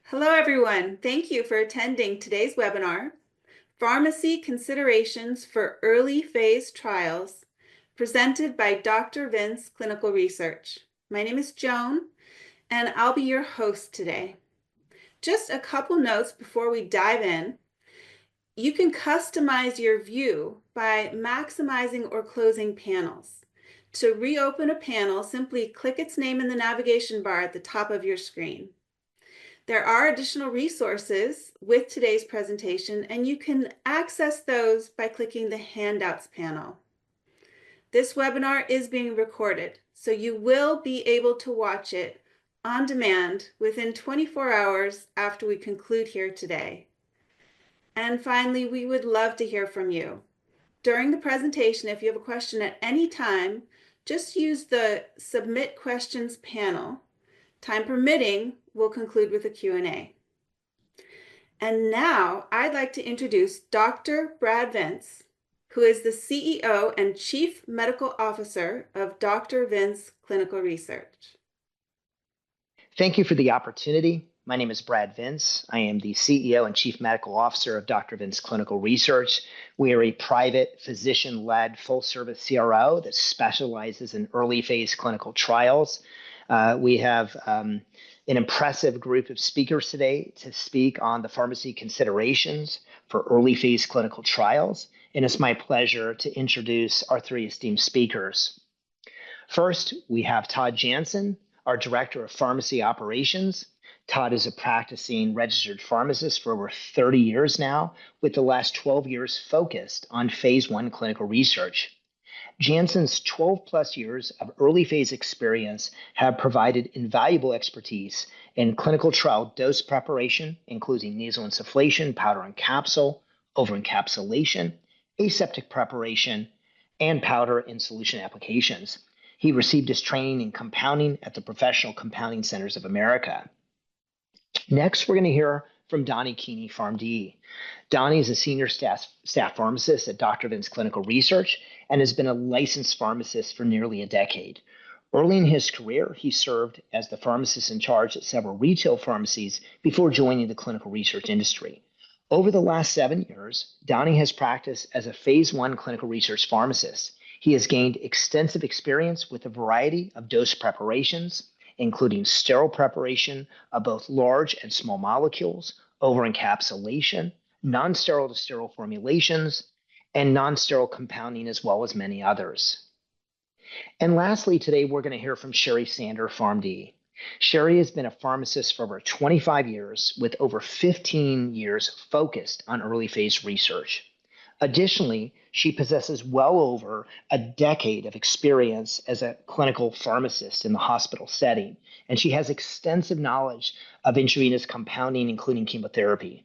Hello, everyone. Thank you for attending today's webinar, Pharmacy Considerations for Early Phase Trials, presented by Dr. Vince Clinical Research. My name is Joan, and I'll be your host today. Just a couple notes before we dive in. You can customize your view by maximizing or closing panels. To reopen a panel, simply click its name in the navigation bar at the top of your screen. There are additional resources with today's presentation, and you can access those by clicking the Handouts panel. This webinar is being recorded, so you will be able to watch it on demand within 24 hours after we conclude here today. And finally, we would love to hear from you. During the presentation, if you have a question at any time, just use the Submit Questions panel. Time permitting, we'll conclude with a Q&A. And now I'd like to introduce Dr. Brad Vince, who is the CEO and Chief Medical Officer of Dr. Vince Clinical Research. Thank you for the opportunity. My name is Brad Vince. I am the CEO and Chief Medical Officer of Dr. Vince Clinical Research. We are a private, physician-led, full-service CRO that specializes in early phase clinical trials. We have an impressive group of speakers today to speak on the pharmacy considerations for early phase clinical trials, and it's my pleasure to introduce our three esteemed speakers. First, we have Todd Jansen, our Director of Pharmacy Operations. Todd is a practicing registered pharmacist for over 30 years now, with the last 12 years focused on phase 1 clinical research. Jansen's 12 plus years of early phase experience have provided invaluable expertise in clinical trial dose preparation, including nasal insufflation, powder and capsule, over-encapsulation, aseptic preparation, and powder in solution applications. He received his training in compounding at the Professional Compounding Centers of America. Next, we're going to hear from Donnie Keeney, PharmD. Donnie is a senior staff pharmacist at Dr. Vince Clinical Research and has been a licensed pharmacist for nearly a decade. Early in his career, he served as the pharmacist in charge at several retail pharmacies before joining the clinical research industry. Over the last 7 years, Donnie has practiced as a phase 1 clinical research pharmacist. He has gained extensive experience with a variety of dose preparations, including sterile preparation of both large and small molecules, over-encapsulation, non-sterile to sterile formulations, and non-sterile compounding, as well as many others. And lastly, today we're going to hear from Sherry Sander, PharmD. Sherry has been a pharmacist for over 25 years, with over 15 years focused on early phase research. Additionally, she possesses well over a decade of experience as a clinical pharmacist in the hospital setting, and she has extensive knowledge of intravenous compounding, including chemotherapy.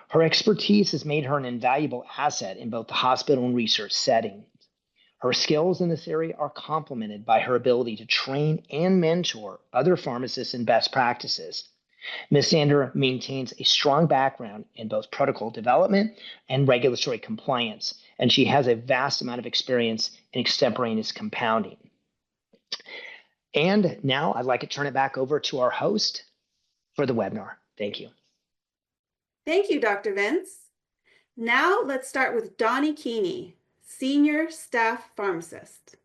Her expertise has made her an invaluable asset in both the hospital and research setting. Her skills in this area are complemented by her ability to train and mentor other pharmacists in best practices. Ms. Sander maintains a strong background in both protocol development and regulatory compliance, and she has a vast amount of experience in extemporaneous compounding. And now I'd like to turn it back over to our host for the webinar. Thank you. Thank you, Dr. Vince. Now let's start with Donnie Keeney, Senior Staff Pharmacist.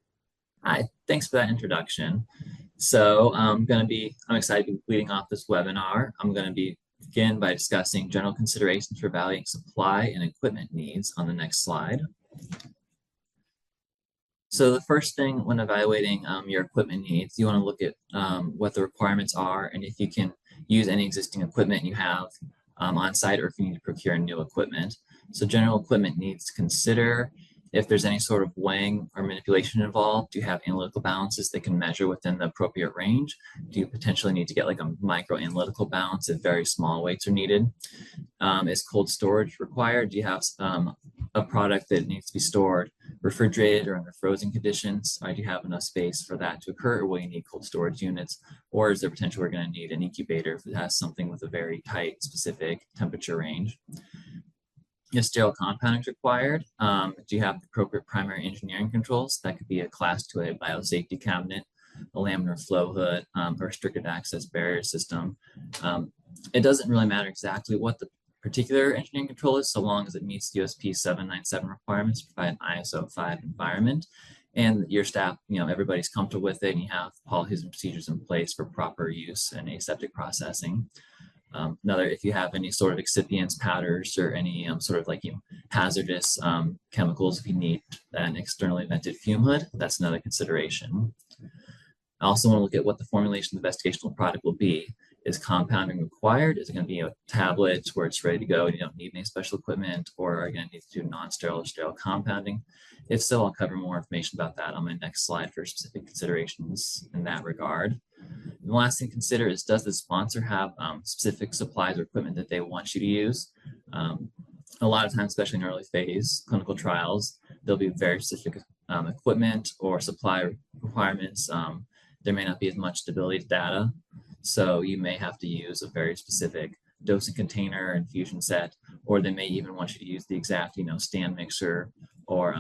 Hi, thanks for that introduction. So I'm excited to be leading off this webinar. I'm going to begin by discussing general considerations for evaluating supply and equipment needs on the next slide. So the first thing when evaluating your equipment needs, you want to look at what the requirements are and if you can use any existing equipment you have on site or if you need to procure new equipment. So general equipment needs to consider if there's any sort of weighing or manipulation involved. Do you have analytical balances that can measure within the appropriate range? Do you potentially need to get like a micro-analytical balance if very small weights are needed? Is cold storage required? Do you have a product that needs to be stored refrigerated or under frozen conditions? Do you have enough space for that to occur, or will you need cold storage units? Or is there potential we're going to need an incubator if it has something with a very tight, specific temperature range? Is sterile compounding required? Do you have the appropriate primary engineering controls? That could be a Class 2A biosafety cabinet, a laminar flow hood, a restricted access barrier system. It doesn't really matter exactly what the particular engineering control is, so long as it meets USP 797 requirements to provide an ISO 5 environment, and your staff, everybody's comfortable with it, and you have policies and procedures in place for proper use and aseptic processing. Another, if you have any sort of excipients, powders, or any sort of hazardous chemicals, if you need an externally vented fume hood, that's another consideration. I also want to look at what the formulation of the investigational product will be. Is compounding required? Is it going to be a tablet where it's ready to go and you don't need any special equipment, or are you going to need to do non-sterile or sterile compounding? If so, I'll cover more information about that on my next slide for specific considerations in that regard. And the last thing to consider is, does the sponsor have specific supplies or equipment that they want you to use? A lot of times, especially in early phase clinical trials, there'll be very specific equipment or supply requirements. There may not be as much stability to data. So you may have to use a very specific dosing container, infusion set, or they may even want you to use the exact, stand mixer or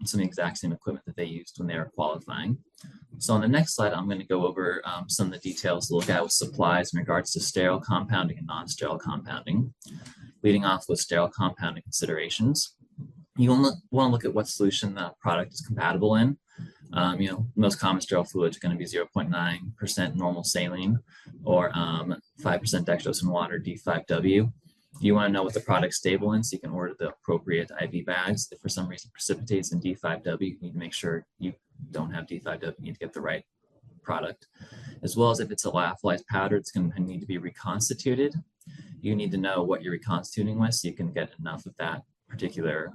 some exact same equipment that they used when they were qualifying. So on the next slide, I'm going to go over some of the details to look at with supplies in regards to sterile compounding and non-sterile compounding. Leading off with sterile compounding considerations, you want to look at what solution the product is compatible in. Most common sterile fluids are going to be 0.9% normal saline or 5% dextrose in water, D5W. You want to know what the product's stable in, so you can order the appropriate IV bags. If for some reason precipitates in D5W, you need to make sure you don't have D5W. You need to get the right product. As well as if it's a lyophilized powder, it's going to need to be reconstituted. You need to know what you're reconstituting with so you can get enough of that particular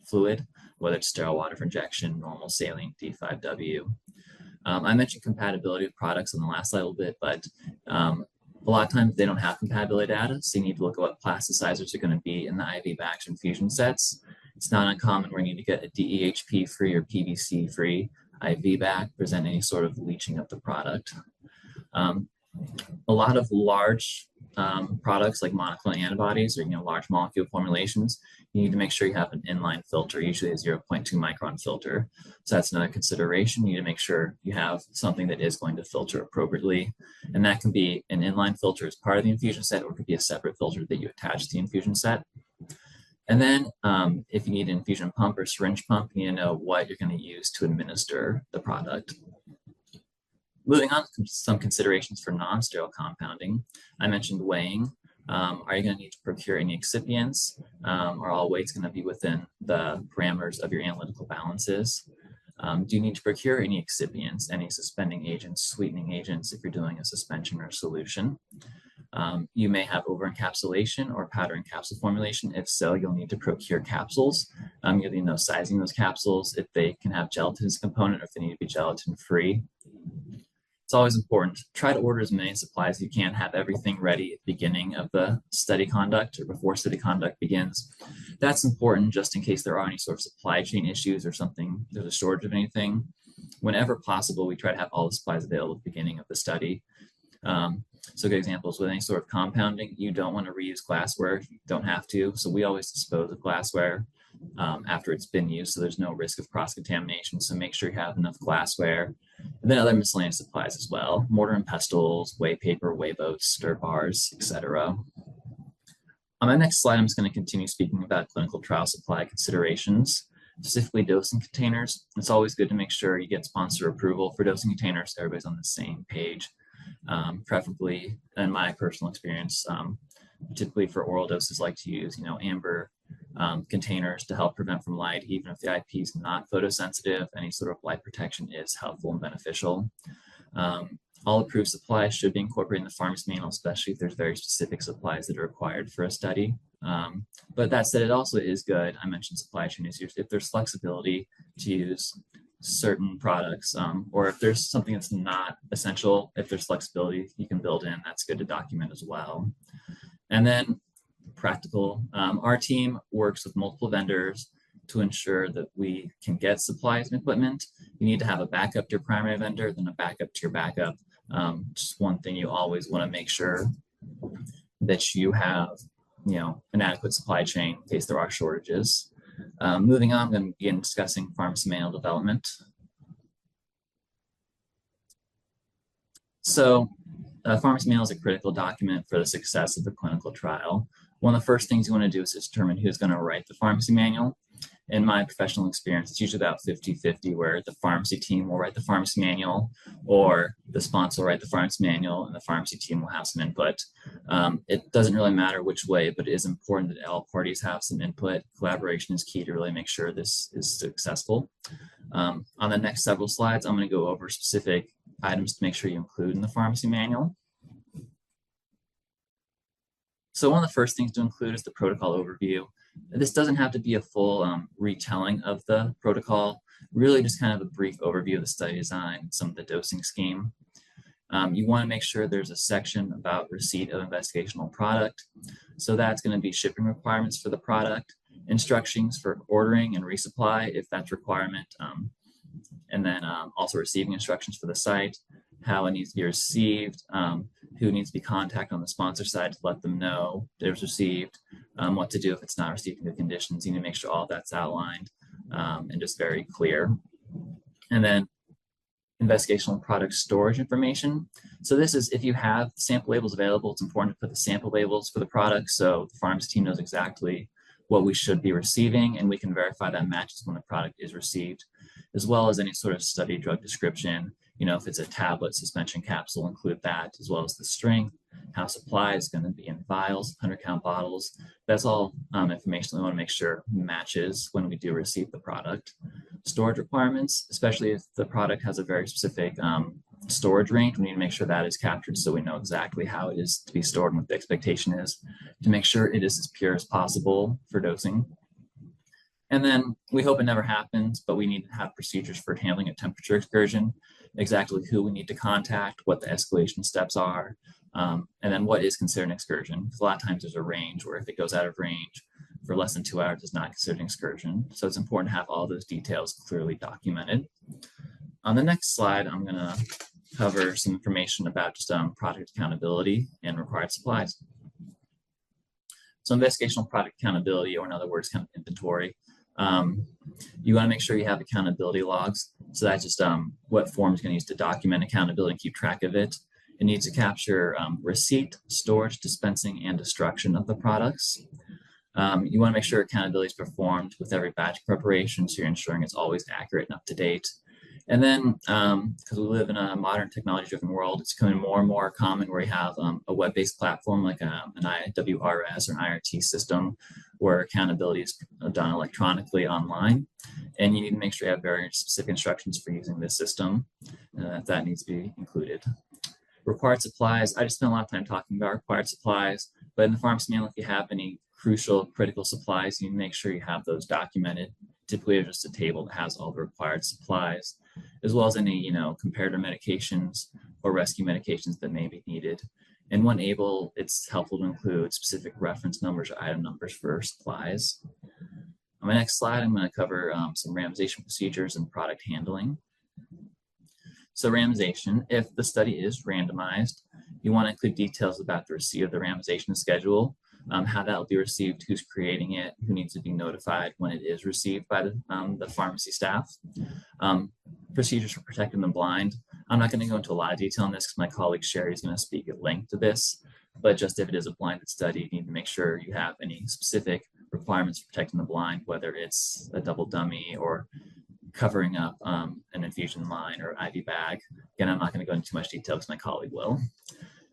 fluid, whether it's sterile water for injection, normal saline, D5W. I mentioned compatibility with products on the last slide a little bit, but a lot of times they don't have compatibility data, so you need to look at what plasticizers are going to be in the IV bags or infusion sets. It's not uncommon where you need to get a DEHP-free or PVC-free IV bag, present any sort of leaching of the product. A lot of large products like monoclonal antibodies or large molecule formulations, you need to make sure you have an inline filter, usually a 0.2 micron filter. So that's another consideration. You need to make sure you have something that is going to filter appropriately. And that can be an inline filter as part of the infusion set, or it could be a separate filter that you attach to the infusion set. And then if you need an infusion pump or syringe pump, you need to know what you're going to use to administer the product. Moving on to some considerations for non-sterile compounding. I mentioned weighing. Are you going to need to procure any excipients? Are all weights going to be within the parameters of your analytical balances? Do you need to procure any excipients, any suspending agents, sweetening agents if you're doing a suspension or solution? You may have over-encapsulation or powder and capsule formulation. If so, you'll need to procure capsules. You'll need to know sizing those capsules, if they can have gelatin as a component or if they need to be gelatin-free. It's always important to try to order as many supplies as you can, have everything ready at the beginning of the study conduct or before study conduct begins. That's important just in case there are any sort of supply chain issues or something, there's a shortage of anything. Whenever possible, we try to have all the supplies available at the beginning of the study. So good examples with any sort of compounding, you don't want to reuse glassware, you don't have to. So we always dispose of glassware after it's been used, so there's no risk of cross-contamination. So make sure you have enough glassware. And then other miscellaneous supplies as well, mortar and pestles, weigh paper, weigh boats, stir bars, etc. On my next slide, I'm just going to continue speaking about clinical trial supply considerations, specifically dosing containers. It's always good to make sure you get sponsor approval for dosing containers so everybody's on the same page. Preferably, in my personal experience, typically for oral doses, like to use, amber containers to help prevent from light, even if the IP is not photosensitive. Any sort of light protection is helpful and beneficial. All approved supplies should be incorporated in the pharmacy manual, especially if there's very specific supplies that are required for a study. But that said, it also is good. I mentioned supply chain issues. If there's flexibility to use certain products, or if there's something that's not essential, if there's flexibility you can build in, that's good to document as well. And then practical, our team works with multiple vendors to ensure that we can get supplies and equipment. You need to have a backup to your primary vendor, then a backup to your backup. Just one thing you always want to make sure that you have, an adequate supply chain in case there are shortages. Moving on, I'm going to begin discussing pharmacy manual development. So Pharmacy manual is a critical document for the success of the clinical trial. One of the first things you want to do is determine who's going to write the pharmacy manual. In my professional experience, it's usually about 50-50, where the pharmacy team will write the pharmacy manual, or the sponsor will write the pharmacy manual, and the pharmacy team will have some input. It doesn't really matter which way, but it is important that all parties have some input. Collaboration is key to really make sure this is successful. On the next several slides, I'm going to go over specific items to make sure you include in the pharmacy manual. So one of the first things to include is the protocol overview. This doesn't have to be a full retelling of the protocol, really just kind of a brief overview of the study design, some of the dosing scheme. You want to make sure there's a section about receipt of investigational product. So that's going to be shipping requirements for the product, instructions for ordering and resupply if that's requirement, and then also receiving instructions for the site, how it needs to be received, who needs to be contacted on the sponsor side to let them know it was received, what to do if it's not receiving the conditions. You need to make sure all that's outlined and just very clear. And then investigational product storage information. So this is, if you have sample labels available, it's important to put the sample labels for the product so the pharmacy team knows exactly what we should be receiving, and we can verify that matches when the product is received, as well as any sort of study drug description. You know, if it's a tablet, suspension capsule, include that, as well as the strength, how supply is going to be in vials, 100-count bottles. That's all information we want to make sure matches when we do receive the product. Storage requirements, especially if the product has a very specific storage range, we need to make sure that is captured so we know exactly how it is to be stored and what the expectation is to make sure it is as pure as possible for dosing. And then we hope it never happens, but we need to have procedures for handling a temperature excursion, exactly who we need to contact, what the escalation steps are, and then what is considered an excursion. Because a lot of times there's a range where if it goes out of range for less than 2 hours, it's not considered an excursion. So it's important to have all those details clearly documented. On the next slide, I'm going to cover some information about just product accountability and required supplies. So investigational product accountability, or in other words, kind of inventory. You want to make sure you have accountability logs. So that's just what form is going to use to document accountability and keep track of it. It needs to capture receipt, storage, dispensing, and destruction of the products. You want to make sure accountability is performed with every batch preparation, so you're ensuring it's always accurate and up to date. And then, because we live in a modern technology-driven world, it's becoming more and more common where you have a web-based platform like an IWRS or an IRT system where accountability is done electronically online. And you need to make sure you have very specific instructions for using this system. That needs to be included. Required supplies, I just spent a lot of time talking about required supplies, but in the pharmacy manual, if you have any crucial, critical supplies, you need to make sure you have those documented. Typically, there's just a table that has all the required supplies, as well as any, comparator medications or rescue medications that may be needed. And when able, it's helpful to include specific reference numbers or item numbers for supplies. On my next slide, I'm going to cover some randomization procedures and product handling. So randomization, if the study is randomized, you want to include details about the receipt of the randomization schedule, how that will be received, who's creating it, who needs to be notified when it is received by the pharmacy staff. Procedures for protecting the blind. I'm not going to go into a lot of detail on this because my colleague Sherry is going to speak at length to this, but just if it is a blinded study, you need to make sure you have any specific requirements for protecting the blind, whether it's a double dummy or covering up an infusion line or IV bag. Again, I'm not going to go into too much detail because my colleague will.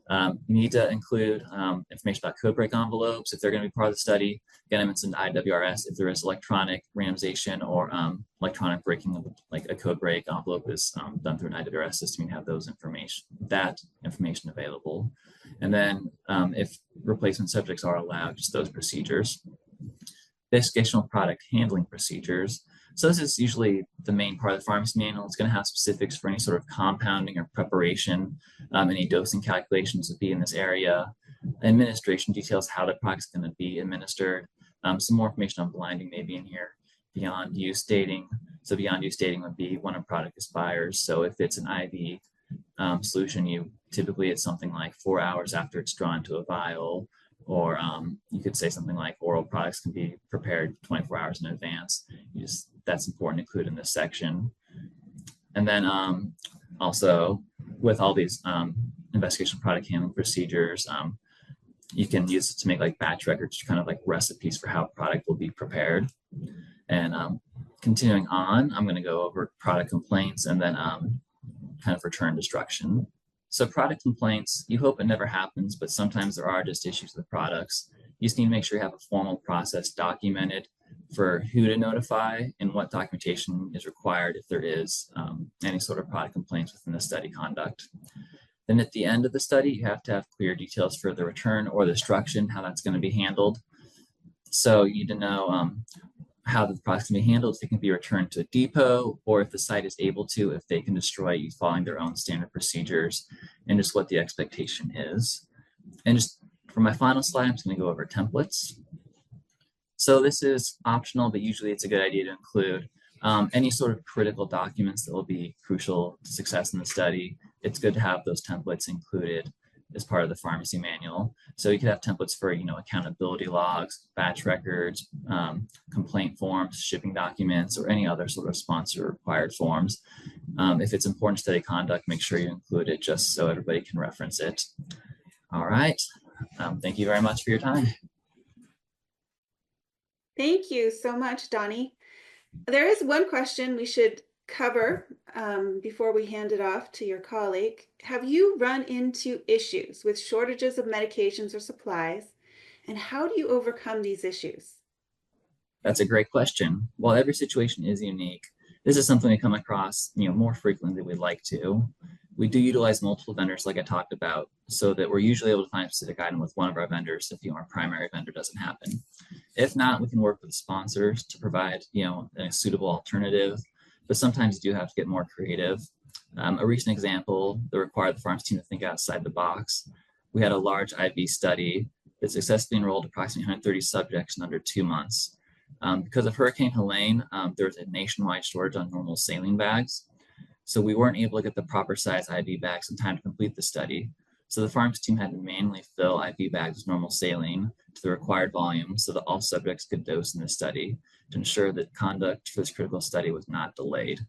You need to include information about code break envelopes if they're going to be part of the study. Again, I mentioned IWRS. If there is electronic randomization or electronic breaking of like a code break envelope is done through an IWRS system, you have that information available. And then if replacement subjects are allowed, just those procedures. Investigational product handling procedures. So this is usually the main part of the pharmacy manual. It's going to have specifics for any sort of compounding or preparation, any dosing calculations would be in this area, administration details, how the product's going to be administered, some more information on blinding may be in here, beyond use dating. So beyond use dating would be when a product expires. So if it's an IV solution, typically it's something like 4 hours after it's drawn to a vial, or you could say something like oral products can be prepared 24 hours in advance. That's important to include in this section. And then also with all these investigational product handling procedures. You can use it to make like batch records, kind of like recipes for how product will be prepared. And continuing on, I'm going to go over product complaints and then kind of return destruction. So product complaints, you hope it never happens, but sometimes there are just issues with products. You just need to make sure you have a formal process documented for who to notify and what documentation is required if there is any sort of product complaints within the study conduct. Then at the end of the study, you have to have clear details for the return or the destruction, how that's going to be handled. So you need to know how the products can be handled, if they can be returned to a depot, or if the site is able to, if they can destroy you following their own standard procedures, and just what the expectation is. And just for my final slide, I'm just going to go over templates. So this is optional, but usually it's a good idea to include any sort of critical documents that will be crucial to success in the study. It's good to have those templates included as part of the pharmacy manual. So you could have templates for, accountability logs, batch records, complaint forms, shipping documents, or any other sort of sponsor required forms. If it's important study conduct, make sure you include it just so everybody can reference it. All right. Thank you very much for your time. Thank you so much, Donnie. There is one question we should cover before we hand it off to your colleague. Have you run into issues with shortages of medications or supplies, and how do you overcome these issues? That's a great question. While every situation is unique, this is something we come across more frequently than we'd like to. We do utilize multiple vendors like I talked about, so that we're usually able to find a specific item with one of our vendors if our primary vendor doesn't happen. If not, we can work with sponsors to provide a suitable alternative, but sometimes you do have to get more creative. A recent example that required the pharmacy team to think outside the box. We had a large IV study that successfully enrolled approximately 130 subjects in under 2 months. Because of Hurricane Helene, there was a nationwide shortage on normal saline bags. So we weren't able to get the proper size IV bags in time to complete the study. So the pharmacy team had to manually fill IV bags with normal saline to the required volume so that all subjects could dose in the study to ensure that conduct for this critical study was not delayed.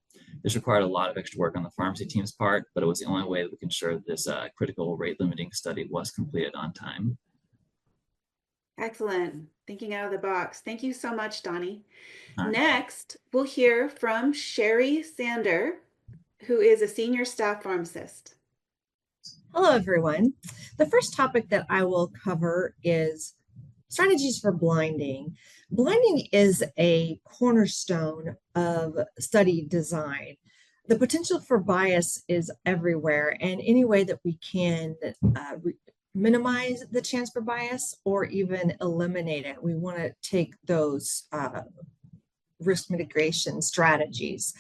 This required a lot of extra work on the pharmacy team's part, but it was the only way that we could ensure that this critical rate limiting study was completed on time. Excellent. Thinking out of the box. Thank you so much, Donnie. Right. Next, we'll hear from Sherry Sander, who is a senior staff pharmacist. Hello, everyone. The first topic that I will cover is strategies for blinding. Blinding is a cornerstone of study design. The potential for bias is everywhere, and any way that we can minimize the chance for bias or even eliminate it, we want to take those risk mitigation strategies.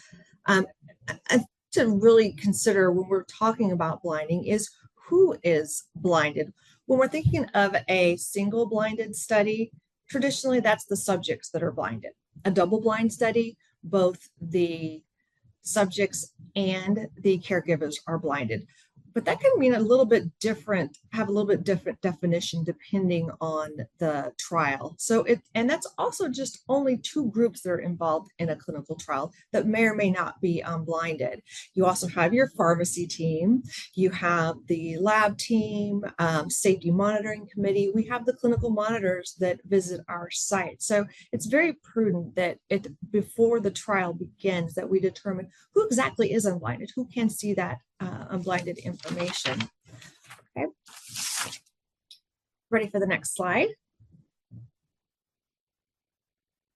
To really consider when we're talking about blinding is who is blinded. When we're thinking of a single blinded study, traditionally that's the subjects that are blinded. A double-blind study, both the subjects and the caregivers are blinded. But that can mean have a little bit different definition depending on the trial. And that's also just only 2 groups that are involved in a clinical trial that may or may not be unblinded. You also have your pharmacy team, you have the lab team, safety monitoring committee, we have the clinical monitors that visit our site. So it's very prudent that before the trial begins that we determine who exactly is unblinded, who can see that unblinded information. Okay. Ready for the next slide?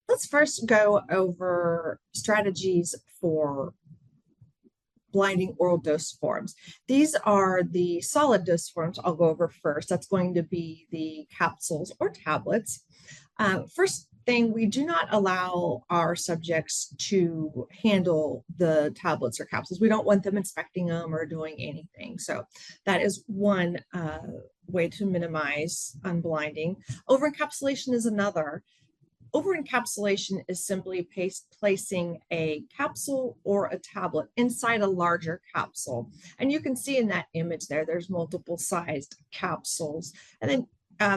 Let's first go over strategies for blinding oral dose forms. These are the solid dose forms I'll go over first. That's going to be the capsules or tablets. First thing, we do not allow our subjects to handle the tablets or capsules. We don't want them inspecting them or doing anything. So that is one way to minimize unblinding. Over-encapsulation is another. Over-encapsulation is simply placing a capsule or a tablet inside a larger capsule. And you can see in that image there's multiple sized capsules. And then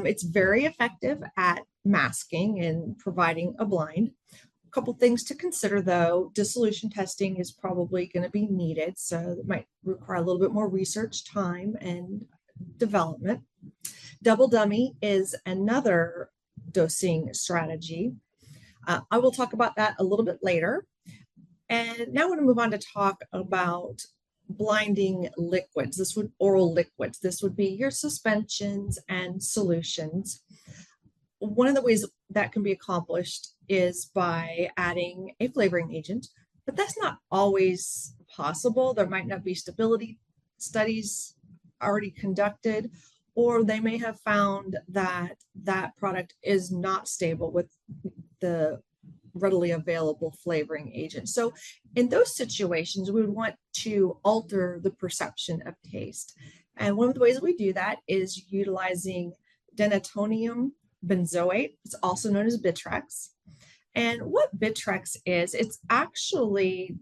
it's very effective at masking and providing a blind. couple things to consider though. Dissolution testing is probably going to be needed, so it might require a little bit more research time and development. Double dummy is another dosing strategy. I will talk about that a little bit later. And now I want to move on to talk about blinding liquids. This would oral liquids. This would be your suspensions and solutions. One of the ways that can be accomplished is by adding a flavoring agent, but that's not always possible. There might not be stability studies already conducted, or they may have found that that product is not stable with the readily available flavoring agent. So in those situations, we would want to alter the perception of taste. And one of the ways that we do that is utilizing denatonium benzoate. It's also known as Bitrex. And what Bitrex is, it's actually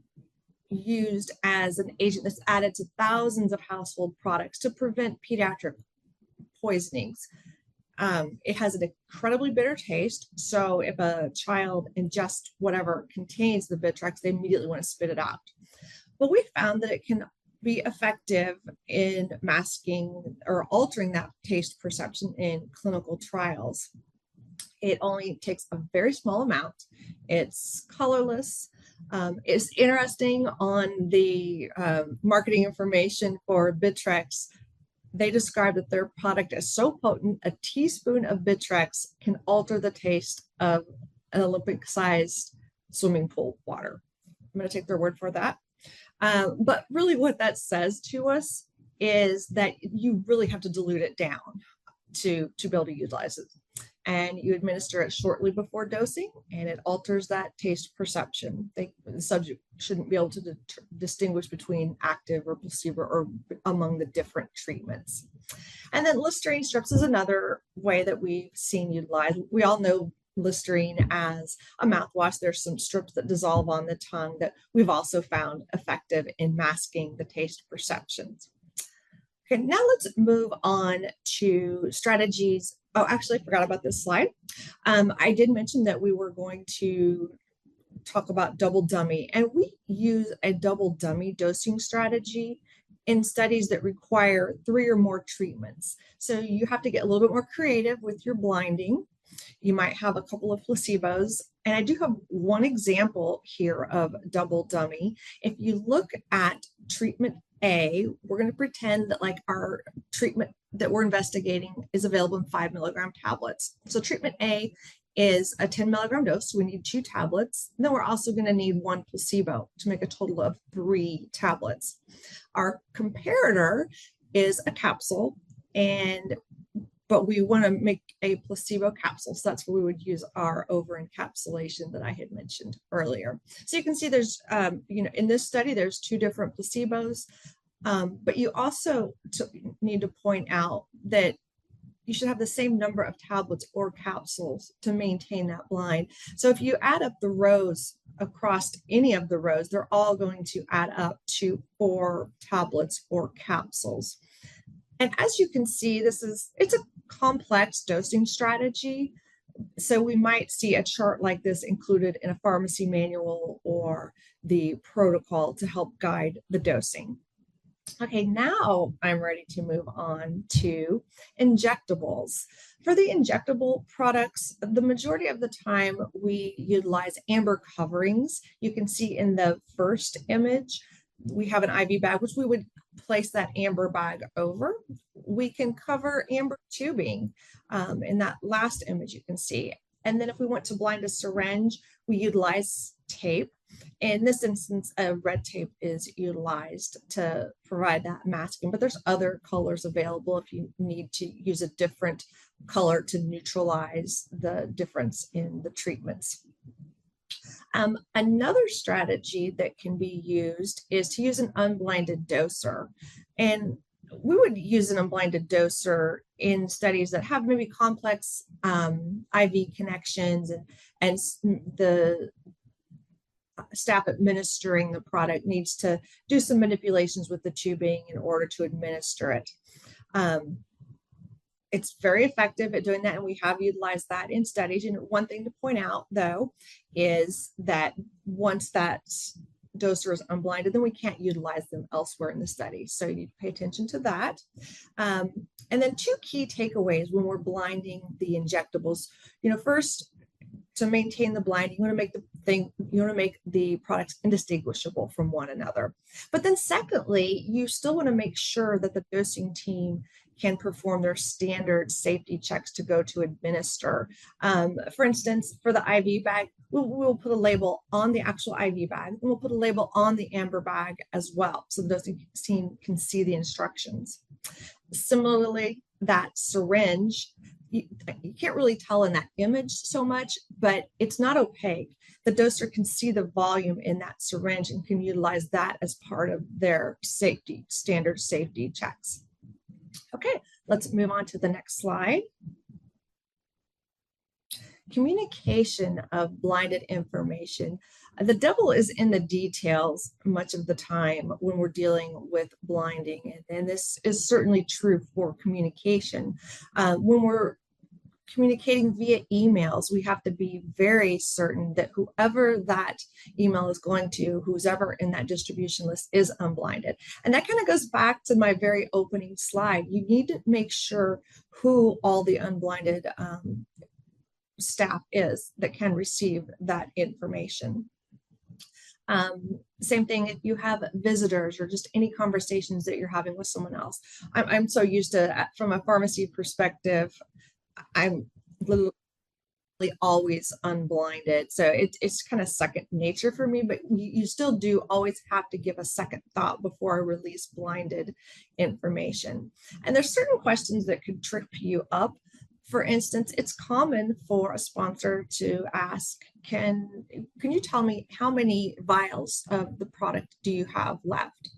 used as an agent that's added to thousands of household products to prevent pediatric poisonings. It has an incredibly bitter taste, so if a child ingests whatever contains the Bitrex, they immediately want to spit it out. But we found that it can be effective in masking or altering that taste perception in clinical trials. It only takes a very small amount. It's colorless. It's interesting on the marketing information for Bitrex. They describe that their product is so potent, a teaspoon of Bitrex can alter the taste of an Olympic-sized swimming pool water. I'm going to take their word for that. But really what that says to us is that you really have to dilute it down to be able to utilize it. And you administer it shortly before dosing, and it alters that taste perception. The subject shouldn't be able to distinguish between active or placebo or among the different treatments. And then Listerine strips is another way that we've seen utilized. We all know Listerine as a mouthwash. There's some strips that dissolve on the tongue that we've also found effective in masking the taste perceptions. Okay, now let's move on to strategies. Oh, actually, I forgot about this slide. I did mention that we were going to talk about double dummy, and we use a double dummy dosing strategy in studies that require 3 or more treatments. So you have to get a little bit more creative with your blinding. You might have a couple of placebos, and I do have one example here of double dummy. If you look at treatment A, we're going to pretend that like our treatment that we're investigating is available in 5 milligram tablets. So treatment A is a 10 milligram dose. So we need 2 tablets. And then we're also going to need 1 placebo to make a total of 3 tablets. Our comparator is a capsule, but we want to make a placebo capsule. So that's where we would use our over encapsulation that I had mentioned earlier. So you can see there's, in this study, there's 2 different placebos. But you also need to point out that you should have the same number of tablets or capsules to maintain that blind. So if you add up the rows across any of the rows, they're all going to add up to 4 tablets or capsules. And as you can see, it's a complex dosing strategy. So we might see a chart like this included in a pharmacy manual or the protocol to help guide the dosing. Okay, now I'm ready to move on to injectables. For the injectable products, the majority of the time we utilize amber coverings. You can see in the first image, we have an IV bag, which we would place that amber bag over. We can cover amber tubing in that last image you can see. And then if we want to blind a syringe, we utilize tape. In this instance, a red tape is utilized to provide that masking, but there's other colors available if you need to use a different color to neutralize the difference in the treatments. Another strategy that can be used is to use an unblinded doser. And we would use an unblinded doser in studies that have maybe complex IV connections and the staff administering the product needs to do some manipulations with the tubing in order to administer it. It's very effective at doing that, and we have utilized that in studies. And one thing to point out, though, is that once that doser is unblinded, then we can't utilize them elsewhere in the study. So you need to pay attention to that. And then two key takeaways when we're blinding the injectables. First, to maintain the blinding, you want to make the products indistinguishable from one another. But then secondly, you still want to make sure that the dosing team can perform their standard safety checks to go to administer. For instance, for the IV bag, we'll put a label on the actual IV bag, and we'll put a label on the amber bag as well, so the dosing team can see the instructions. Similarly, that syringe, you can't really tell in that image so much, but it's not opaque. The doser can see the volume in that syringe and can utilize that as part of their standard safety checks. Okay, let's move on to the next slide. Communication of blinded information. The devil is in the details much of the time when we're dealing with blinding, and this is certainly true for communication. When we're communicating via emails, we have to be very certain that whoever that email is going to, who's ever in that distribution list, is unblinded. And that kind of goes back to my very opening slide. You need to make sure who all the unblinded staff is that can receive that information. Same thing if you have visitors or just any conversations that you're having with someone else. I'm so used to, from a pharmacy perspective, I'm literally always unblinded. So it's kind of second nature for me, but you still do always have to give a second thought before I release blinded information. And there's certain questions that could trip you up. For instance, it's common for a sponsor to ask, can you tell me how many vials of the product do you have left?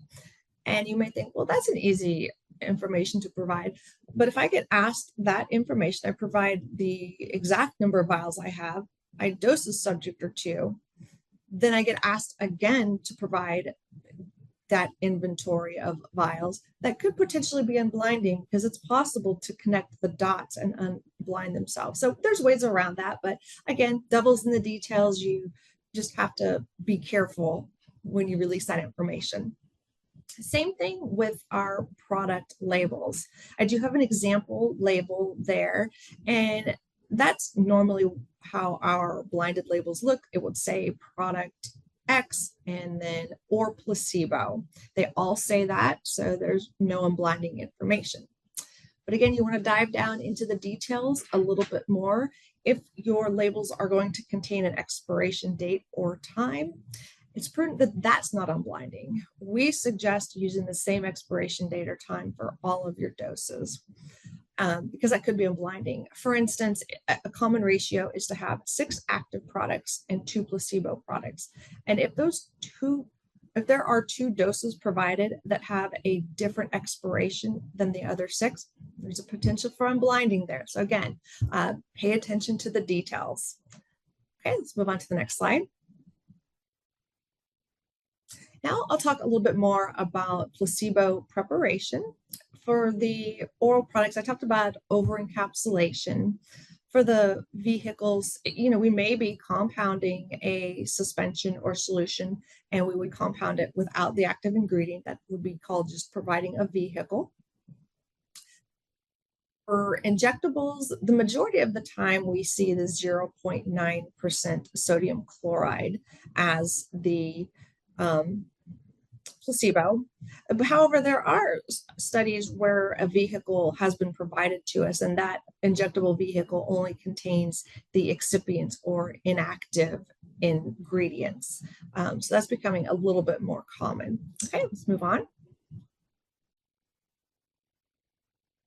And you may think, well, that's an easy information to provide. But if I get asked that information, I provide the exact number of vials I have, I dose a subject or two, then I get asked again to provide that inventory of vials that could potentially be unblinding, because it's possible to connect the dots and unblind themselves. So there's ways around that, but again, devil's in the details. You just have to be careful when you release that information. Same thing with our product labels. I do have an example label there, and that's normally how our blinded labels look. It would say product X and then or placebo. They all say that, so there's no unblinding information. But again, you want to dive down into the details a little bit more. If your labels are going to contain an expiration date or time, it's prudent that that's not unblinding. We suggest using the same expiration date or time for all of your doses, because that could be unblinding. For instance, a common ratio is to have 6 active products and 2 placebo products. And if there are 2 doses provided that have a different expiration than the other 6, there's a potential for unblinding there. So again, pay attention to the details. Okay, let's move on to the next slide. Now I'll talk a little bit more about placebo preparation. For the oral products, I talked about over-encapsulation. For the vehicles, we may be compounding a suspension or solution, and we would compound it without the active ingredient. That would be called just providing a vehicle. For injectables, the majority of the time we see the 0.9% sodium chloride as the placebo. However, there are studies where a vehicle has been provided to us, and that injectable vehicle only contains the excipients or inactive ingredients. So that's becoming a little bit more common. Okay, let's move on.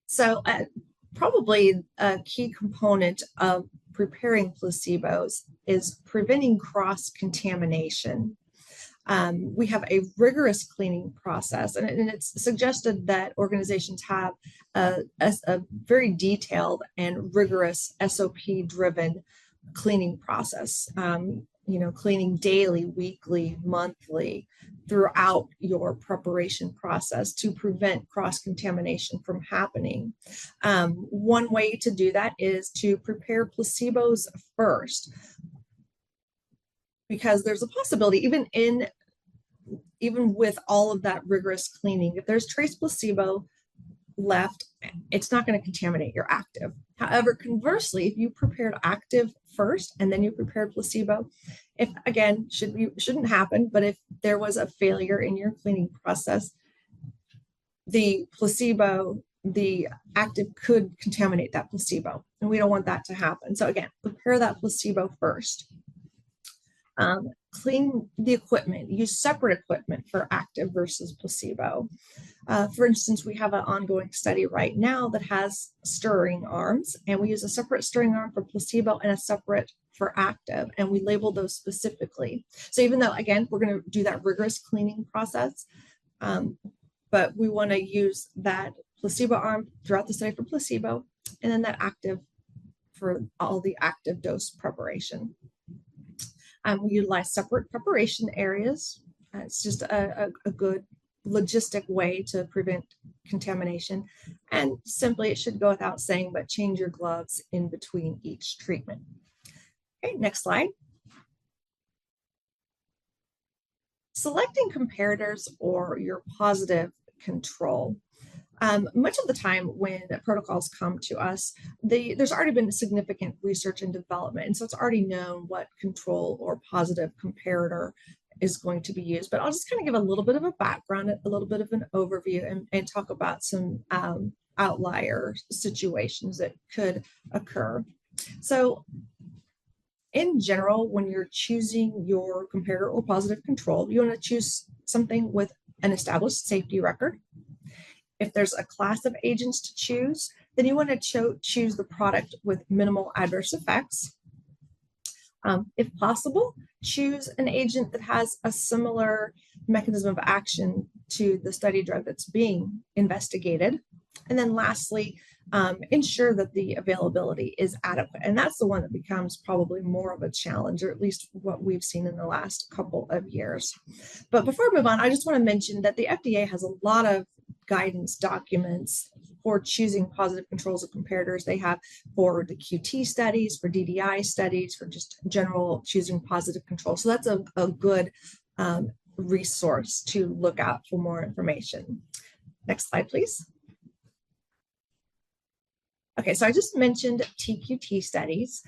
So probably a key component of preparing placebos is preventing cross-contamination. We have a rigorous cleaning process, and it's suggested that organizations have a very detailed and rigorous SOP-driven cleaning process. cleaning daily, weekly, monthly throughout your preparation process to prevent cross-contamination from happening. One way to do that is to prepare placebos first, because there's a possibility, even with all of that rigorous cleaning, if there's trace placebo left, it's not going to contaminate your active. However, conversely, if you prepared active first and then you prepared placebo, if again, shouldn't happen, but if there was a failure in your cleaning process, the active could contaminate that placebo, and we don't want that to happen. So again, prepare that placebo first. Clean the equipment, use separate equipment for active versus placebo. For instance, we have an ongoing study right now that has stirring arms, and we use a separate stirring arm for placebo and a separate for active, and we label those specifically. So even though, again, we're going to do that rigorous cleaning process, but we want to use that placebo arm throughout the study for placebo, and then that active for all the active dose preparation. We utilize separate preparation areas. It's just a good logistic way to prevent contamination. And simply, it should go without saying, but change your gloves in between each treatment. Okay, next slide. Selecting comparators or your positive control. Much of the time when protocols come to us, there's already been significant research and development, and so it's already known what control or positive comparator is going to be used. But I'll just kind of give a little bit of a background, a little bit of an overview, and talk about some outlier situations that could occur. So in general, when you're choosing your comparator or positive control, you want to choose something with an established safety record. If there's a class of agents to choose, then you want to choose the product with minimal adverse effects. If possible, choose an agent that has a similar mechanism of action to the study drug that's being investigated. And then lastly, ensure that the availability is adequate. And that's the one that becomes probably more of a challenge, or at least what we've seen in the last couple of years. But before we move on, I just want to mention that the FDA has a lot of guidance documents for choosing positive controls of comparators. They have for the QT studies, for DDI studies, for just general choosing positive control. So that's a good resource to look out for more information. Next slide, please. Okay, so I just mentioned TQT studies.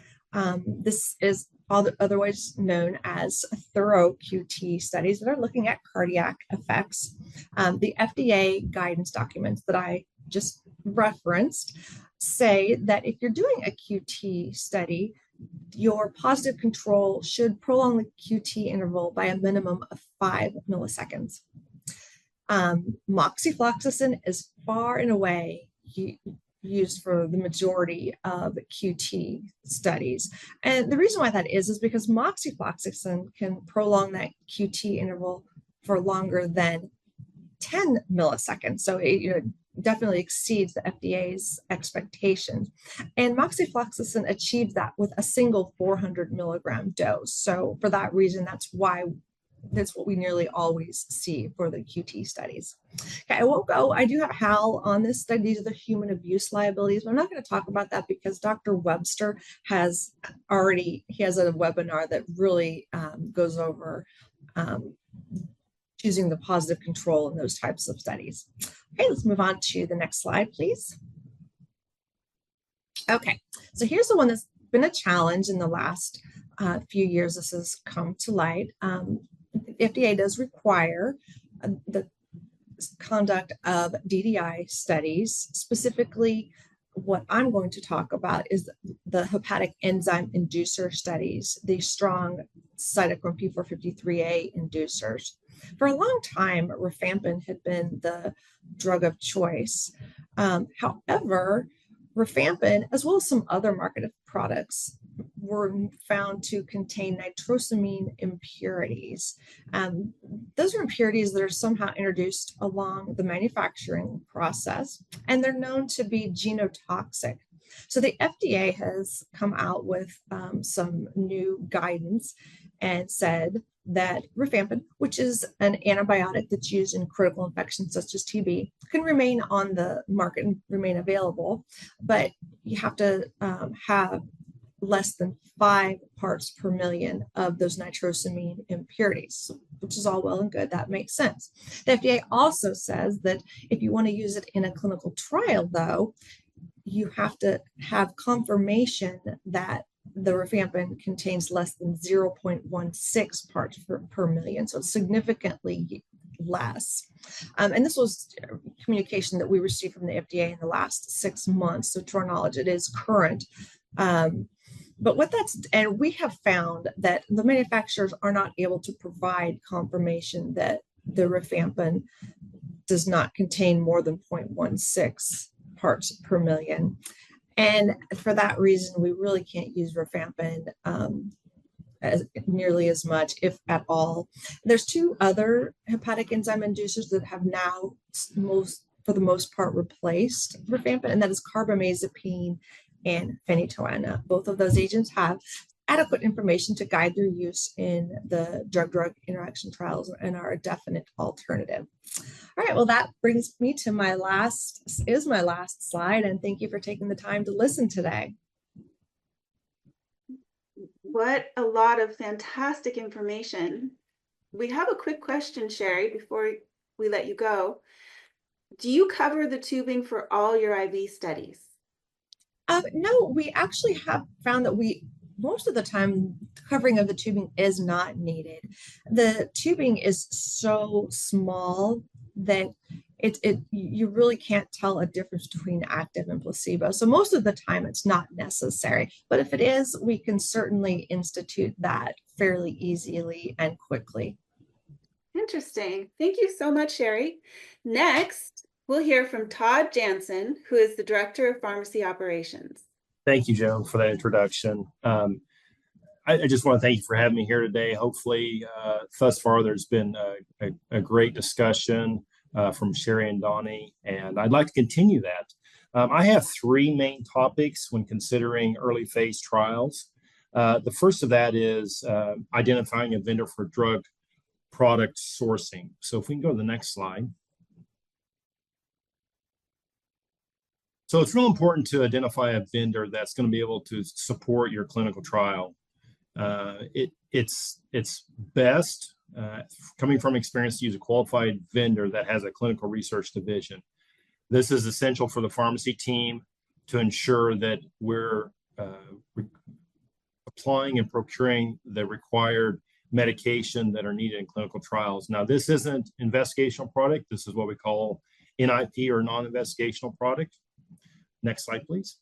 This is otherwise known as thorough QT studies that are looking at cardiac effects. The FDA guidance documents that I just referenced say that if you're doing a QT study, your positive control should prolong the QT interval by a minimum of 5 milliseconds. Moxifloxacin is far and away used for the majority of QT studies. And the reason why that is because moxifloxacin can prolong that QT interval for longer than 10 milliseconds. So it definitely exceeds the FDA's expectations. And moxifloxacin achieves that with a single 400 milligram dose. So for that reason, that's what we nearly always see for the QT studies. Okay, I won't go. I do have Hal on this study. These are the human abuse liabilities, but I'm not going to talk about that because Dr. Webster has a webinar that really goes over choosing the positive control in those types of studies. Okay, let's move on to the next slide, please. Okay, so here's the one that's been a challenge in the last few years. This has come to light. The FDA does require the conduct of DDI studies. Specifically, what I'm going to talk about is the hepatic enzyme inducer studies, the strong cytochrome P453A inducers. For a long time, rifampin had been the drug of choice. However, rifampin, as well as some other marketed products, were found to contain nitrosamine impurities. Those are impurities that are somehow introduced along the manufacturing process, and they're known to be genotoxic. So the FDA has come out with some new guidance and said that rifampin, which is an antibiotic that's used in critical infections such as TB, can remain on the market and remain available, but you have to have less than 5 parts per million of those nitrosamine impurities, which is all well and good. That makes sense. The FDA also says that if you want to use it in a clinical trial, though, you have to have confirmation that the rifampin contains less than 0.16 parts per million, so it's significantly less. And this was communication that we received from the FDA in the last 6 months. So to our knowledge, it is current. But and we have found that the manufacturers are not able to provide confirmation that the rifampin does not contain more than 0.16 parts per million. And for that reason, we really can't use rifampin nearly as much, if at all. There's 2 other hepatic enzyme inducers that have now for the most part replaced rifampin, and that is carbamazepine and phenytoin. Both of those agents have adequate information to guide their use in the drug-drug interaction trials and are a definite alternative. All right, well, that brings me to my last slide, and thank you for taking the time to listen today. What a lot of fantastic information. We have a quick question, Sherry, before we let you go. Do you cover the tubing for all your IV studies? No, we actually have found that most of the time, covering of the tubing is not needed. The tubing is so small that you really can't tell a difference between active and placebo. So most of the time it's not necessary, but if it is, we can certainly institute that fairly easily and quickly. Interesting. Thank you so much, Sherry. Next, we'll hear from Todd Jansen, who is the Director of Pharmacy Operations. Thank you, Joan, for that introduction. I just want to thank you for having me here today. Hopefully, thus far, there's been a great discussion from Sherry and Donnie, and I'd like to continue that. I have 3 main topics when considering early phase trials. The first of that is identifying a vendor for drug product sourcing. So if we can go to the next slide. So it's real important to identify a vendor that's going to be able to support your clinical trial. It's best, coming from experience, to use a qualified vendor that has a clinical research division. This is essential for the pharmacy team to ensure that we're applying and procuring the required medication that are needed in clinical trials. Now, this isn't investigational product. This is what we call NIP, or non-investigational product. Next slide, please.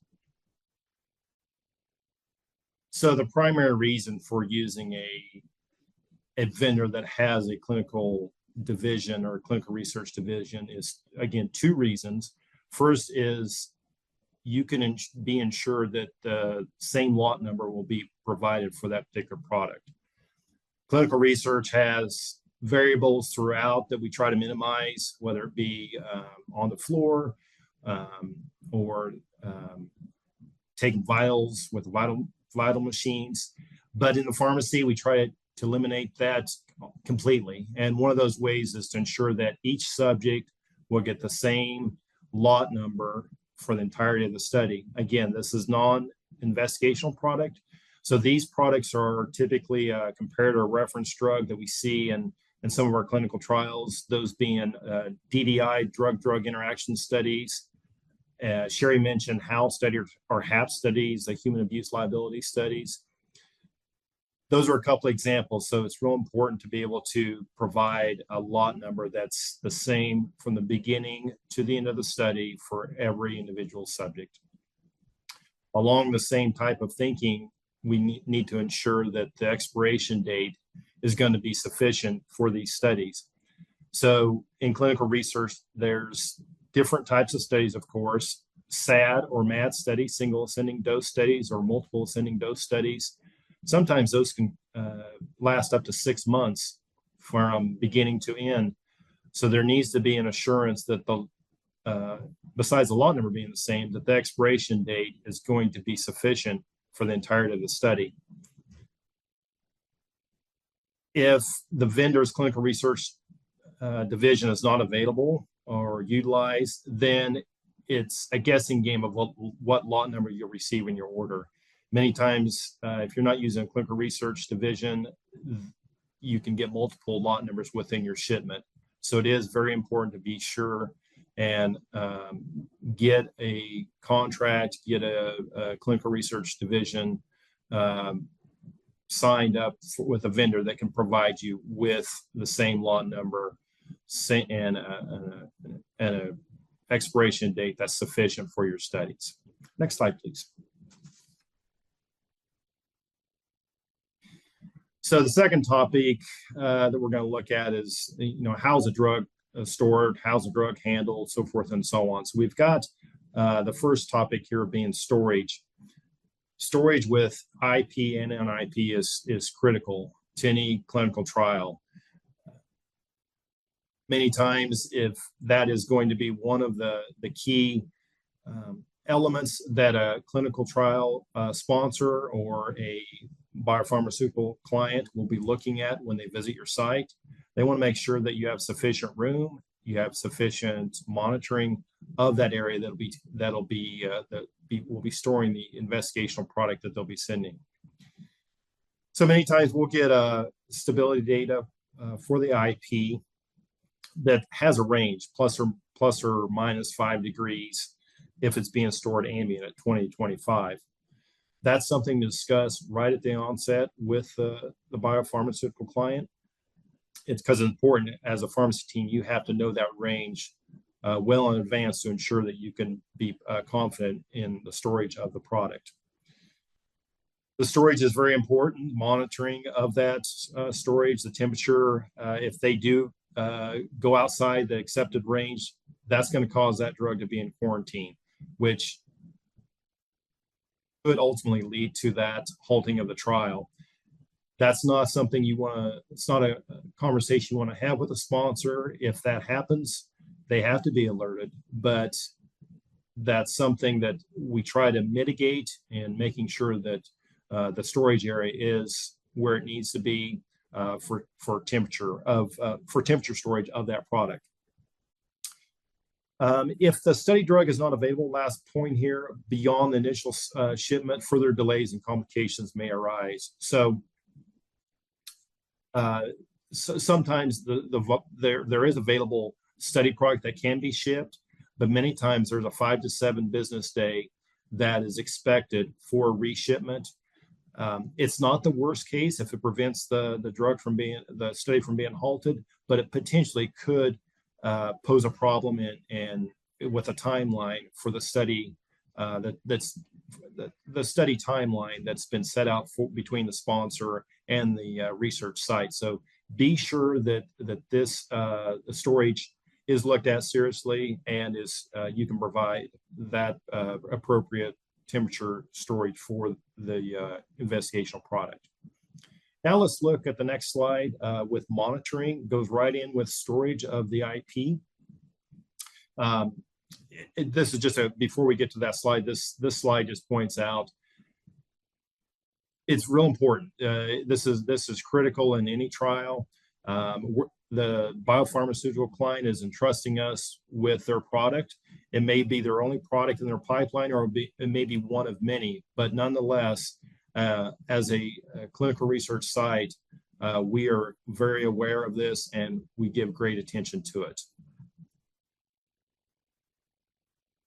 So the primary reason for using a vendor that has a clinical division or a clinical research division is, again, 2 reasons. First is you can be ensured that the same lot number will be provided for that particular product. Clinical research has variables throughout that we try to minimize, whether it be on the floor, or taking vitals with vital machines. But in the pharmacy, we try to eliminate that completely. And one of those ways is to ensure that each subject will get the same lot number for the entirety of the study. Again, this is non-investigational product. So these products are typically a comparator reference drug that we see in some of our clinical trials, those being DDI, drug-drug interaction studies. Sherry mentioned HAL study or HAP studies, the human abuse liability studies. Those are a couple of examples. So it's real important to be able to provide a lot number that's the same from the beginning to the end of the study for every individual subject. Along the same type of thinking, we need to ensure that the expiration date is going to be sufficient for these studies. So in clinical research, there's different types of studies, of course, SAD or MAD studies, single ascending dose studies, or multiple ascending dose studies. Sometimes those can last up to 6 months from beginning to end. So there needs to be an assurance that the besides the lot number being the same, that the expiration date is going to be sufficient for the entirety of the study. If the vendor's clinical research division is not available or utilized, then it's a guessing game of what lot number you'll receive in your order. Many times, if you're not using a clinical research division, you can get multiple lot numbers within your shipment. So it is very important to be sure and get a contract, get a clinical research division signed up with a vendor that can provide you with the same lot number and an expiration date that's sufficient for your studies. Next slide, please. So the second topic that we're going to look at is, how's a drug stored, how's a drug handled, so forth and so on. So we've got the first topic here being storage. Storage with IP and non-IP is critical to any clinical trial. Many times, if that is going to be one of the key elements that a clinical trial sponsor or a biopharmaceutical client will be looking at when they visit your site, they want to make sure that you have sufficient room, you have sufficient monitoring of that area that will be storing the investigational product that they'll be sending. So many times we'll get stability data for the IP that has a range plus or minus 5 degrees if it's being stored ambient at 20 to 25. That's something to discuss right at the onset with the biopharmaceutical client. It's because it's important as a pharmacy team, you have to know that range well in advance to ensure that you can be confident in the storage of the product. The storage is very important, monitoring of that storage, the temperature. If they do go outside the accepted range, that's going to cause that drug to be in quarantine, which could ultimately lead to that halting of the trial. That's not something you want to, it's not a conversation you want to have with a sponsor. If that happens, they have to be alerted, but that's something that we try to mitigate and making sure that the storage area is where it needs to be for temperature storage of that product. If the study drug is not available, last point here, beyond the initial shipment, further delays and complications may arise. So sometimes there is available study product that can be shipped, but many times there's a 5 to 7 business day that is expected for reshipment. It's not the worst case if it prevents the study from being halted, but it potentially could pose a problem and with a timeline for the study the study timeline that's been set out between the sponsor and the research site. So be sure that this storage is looked at seriously and you can provide that appropriate temperature storage for the investigational product. Now let's look at the next slide with monitoring. It goes right in with storage of the IP. This is just before we get to that slide, this slide just points out it's real important. This is critical in any trial. The biopharmaceutical client is entrusting us with their product. It may be their only product in their pipeline, or it may be one of many, but nonetheless, as a clinical research site, we are very aware of this and we give great attention to it.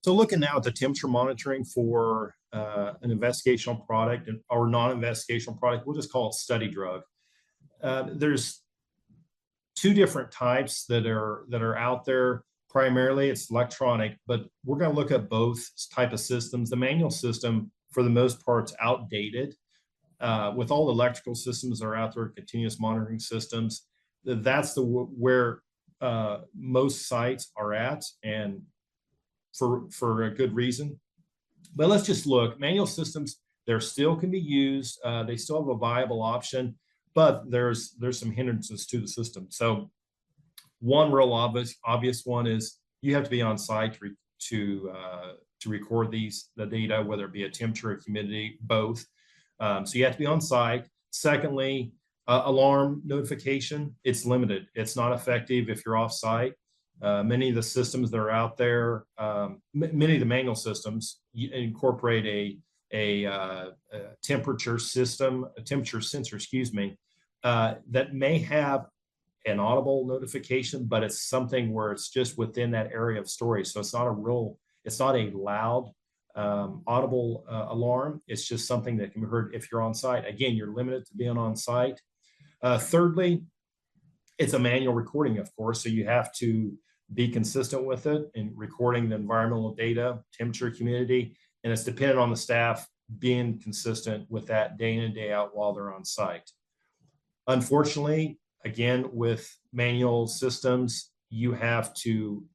So looking now at the temperature monitoring for an investigational product or non-investigational product, we'll just call it study drug. There's 2 different types that are out there. Primarily, it's electronic, but we're going to look at both type of systems. The manual system, for the most part, is outdated. With all the electrical systems that are out there, continuous monitoring systems, that's where most sites are at, and for a good reason. But let's just look. Manual systems, they still can be used. They still have a viable option, but there's some hindrances to the system. So one real obvious one is you have to be on site to record the data, whether it be a temperature or humidity, both. So you have to be on site. Secondly, alarm notification, it's limited. It's not effective if you're off site. Many of the systems that are out there, many of the manual systems incorporate a temperature system, a temperature sensor, excuse me, that may have an audible notification, but it's something where it's just within that area of storage. So it's not a loud audible alarm. It's just something that can be heard if you're on site. Again, you're limited to being on site. Thirdly, it's a manual recording, of course, so you have to be consistent with it in recording the environmental data, temperature, humidity, and it's dependent on the staff being consistent with that day in and day out while they're on site. Unfortunately, again, with manual systems, you have to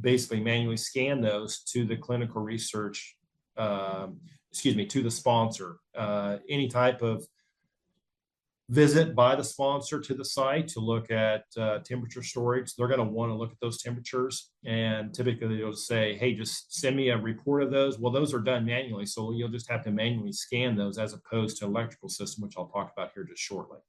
basically manually scan those to the clinical research, to the sponsor. Any type of visit by the sponsor to the site to look at temperature storage, they're going to want to look at those temperatures, and typically they'll say, hey, just send me a report of those. Well, those are done manually, so you'll just have to manually scan those as opposed to electrical system, which I'll talk about here just shortly.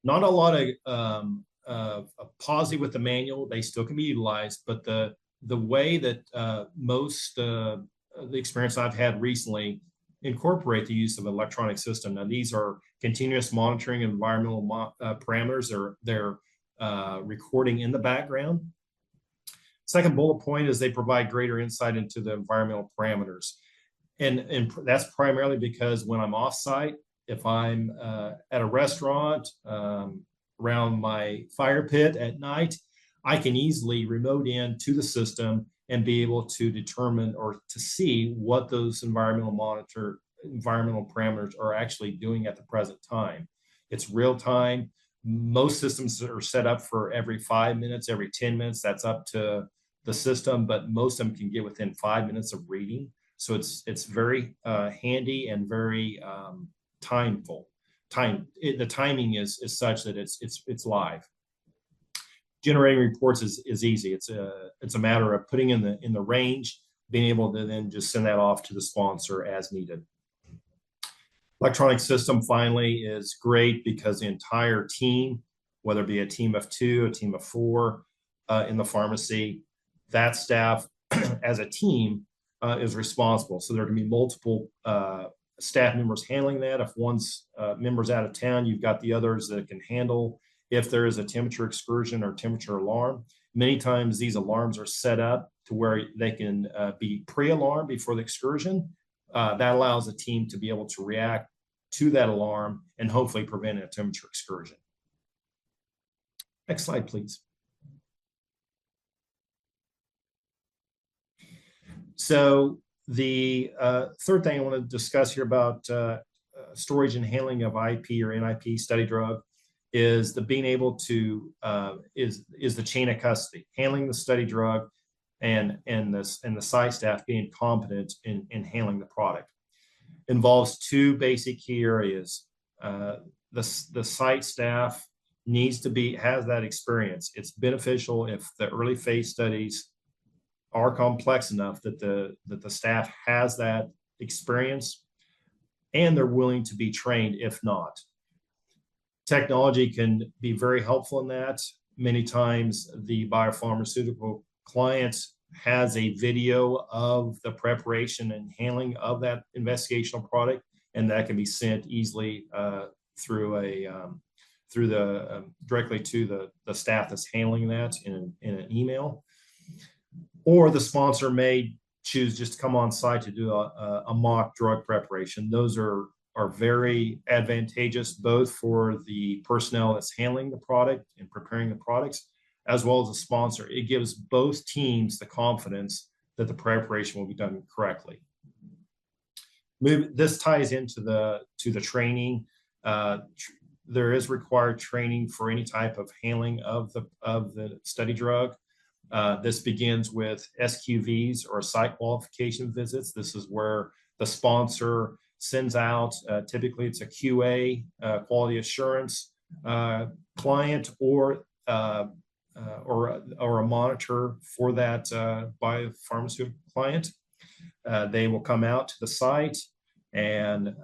Not a lot of positive with the manual. They still can be utilized, but the way that most the experience I've had recently incorporate the use of an electronic system. Now, these are continuous monitoring of environmental parameters. They're recording in the background. Second bullet point is they provide greater insight into the environmental parameters. And that's primarily because when I'm off-site, if I'm at a restaurant around my fire pit at night, I can easily remote in to the system and be able to determine or to see what those environmental parameters are actually doing at the present time. It's real time. Most systems are set up for every 5 minutes, every 10 minutes. That's up to the system, but most of them can get within 5 minutes of reading. So it's very handy and very timeful. The timing is such that it's live. Generating reports is easy. It's a matter of putting in the range, being able to then just send that off to the sponsor as needed. Electronic system finally is great because the entire team, whether it be a team of 2, a team of 4 in the pharmacy, that staff as a team is responsible. So there can be multiple staff members handling that. If one's member's out of town, you've got the others that can handle if there is a temperature excursion or temperature alarm. Many times these alarms are set up to where they can be pre-alarmed before the excursion. That allows the team to be able to react to that alarm and hopefully prevent a temperature excursion. Next slide, please. So the third thing I want to discuss here about storage and handling of IP or NIP study drug is the being able to is the chain of custody, handling the study drug and the site staff being competent in handling the product. Involves 2 basic key areas. The site staff has that experience. It's beneficial if the early phase studies are complex enough that the staff has that experience and they're willing to be trained if not. Technology can be very helpful in that. Many times the biopharmaceutical client has a video of the preparation and handling of that investigational product, and that can be sent easily directly to the staff that's handling that in an email. Or the sponsor may choose just to come on site to do a mock drug preparation. Those are very advantageous both for the personnel that's handling the product and preparing the products, as well as the sponsor. It gives both teams the confidence that the preparation will be done correctly. This ties into the training. There is required training for any type of handling of the study drug. This begins with SQVs or site qualification visits. This is where the sponsor sends out, typically it's a QA, quality assurance client, or or a monitor for that biopharmaceutical client. They will come out to the site and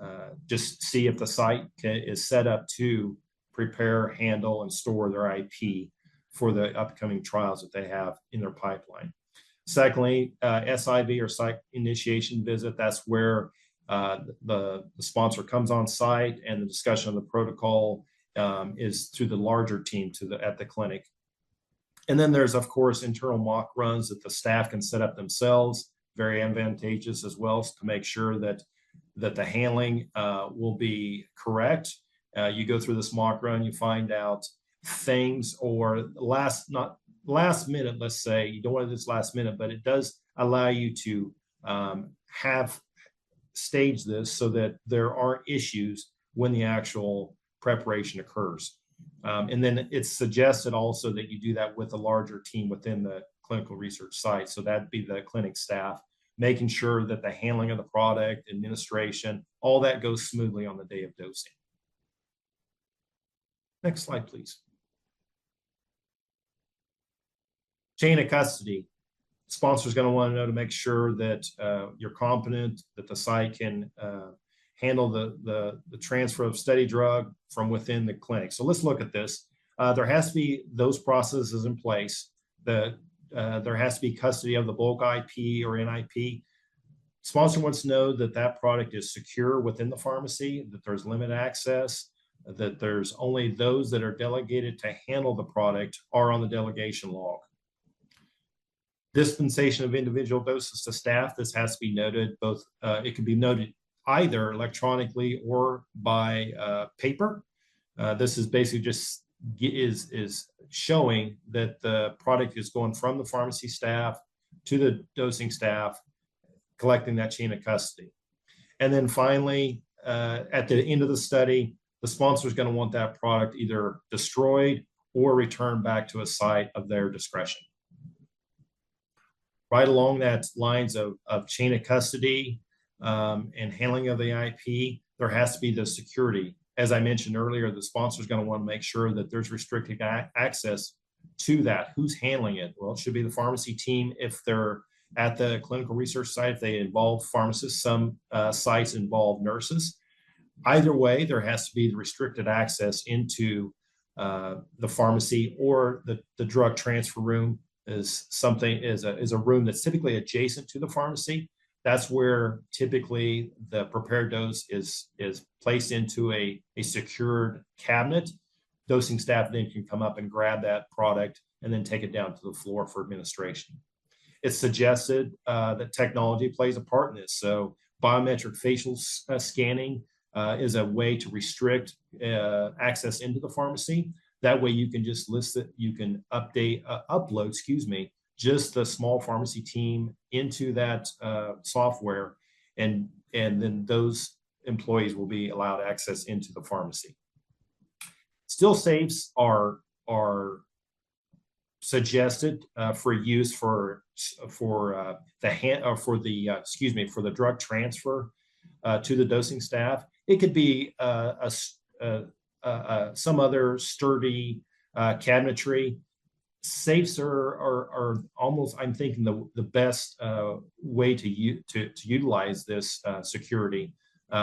just see if the site is set up to prepare, handle, and store their IP for the upcoming trials that they have in their pipeline. Secondly, SIV or site initiation visit. That's where the sponsor comes on site and the discussion of the protocol is to the larger team at the clinic. And then there's, of course, internal mock runs that the staff can set up themselves, very advantageous as well, to make sure that the handling will be correct. You go through this mock run, you find out things, or not last minute, let's say, you don't want to do this last minute, but it does allow you to have stage this so that there aren't issues when the actual preparation occurs. And then it's suggested also that you do that with a larger team within the clinical research site. So that'd be the clinic staff, making sure that the handling of the product, administration, all that goes smoothly on the day of dosing. Next slide, please. Chain of custody. Sponsor's going to want to know to make sure that you're competent, that the site can handle the transfer of study drug from within the clinic. So let's look at this. There has to be those processes in place. There has to be custody of the bulk IP or NIP. Sponsor wants to know that that product is secure within the pharmacy, that there's limited access, that there's only those that are delegated to handle the product are on the delegation log. Dispensation of individual doses to staff. This has to be noted. Both it can be noted either electronically or by paper. This is basically just is showing that the product is going from the pharmacy staff to the dosing staff, collecting that chain of custody. And then finally, at the end of the study, the sponsor is going to want that product either destroyed or returned back to a site of their discretion. Right along that lines of chain of custody and handling of the IP, there has to be the security. As I mentioned earlier, the sponsor is going to want to make sure that there's restricted access to that. Who's handling it? Well, it should be the pharmacy team if they're at the clinical research site. If they involve pharmacists, some sites involve nurses. Either way, there has to be the restricted access into the pharmacy, or the drug transfer room is a room that's typically adjacent to the pharmacy. That's where typically the prepared dose is placed into a secured cabinet. Dosing staff then can come up and grab that product and then take it down to the floor for administration. It's suggested that technology plays a part in this. So biometric facial scanning is a way to restrict access into the pharmacy. That way you can just list it, you can upload, just the small pharmacy team into that software, and then those employees will be allowed access into the pharmacy. Still safes are suggested for use for the drug transfer to the dosing staff. It could be some other sturdy cabinetry. Safes are almost, I'm thinking, the best way to utilize this security.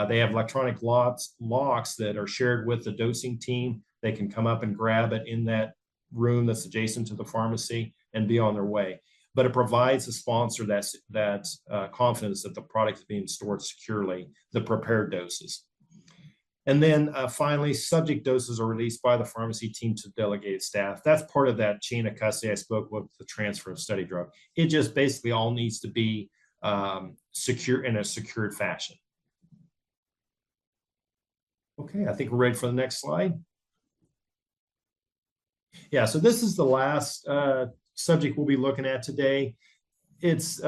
They have electronic locks that are shared with the dosing team. They can come up and grab it in that room that's adjacent to the pharmacy and be on their way. But it provides the sponsor that confidence that the product is being stored securely, the prepared doses. And then finally, subject doses are released by the pharmacy team to delegated staff. That's part of that chain of custody I spoke with, the transfer of study drug. It just basically all needs to be secure in a secured fashion. Okay, I think we're ready for the next slide. Yeah, so this is the last subject we'll be looking at today. It's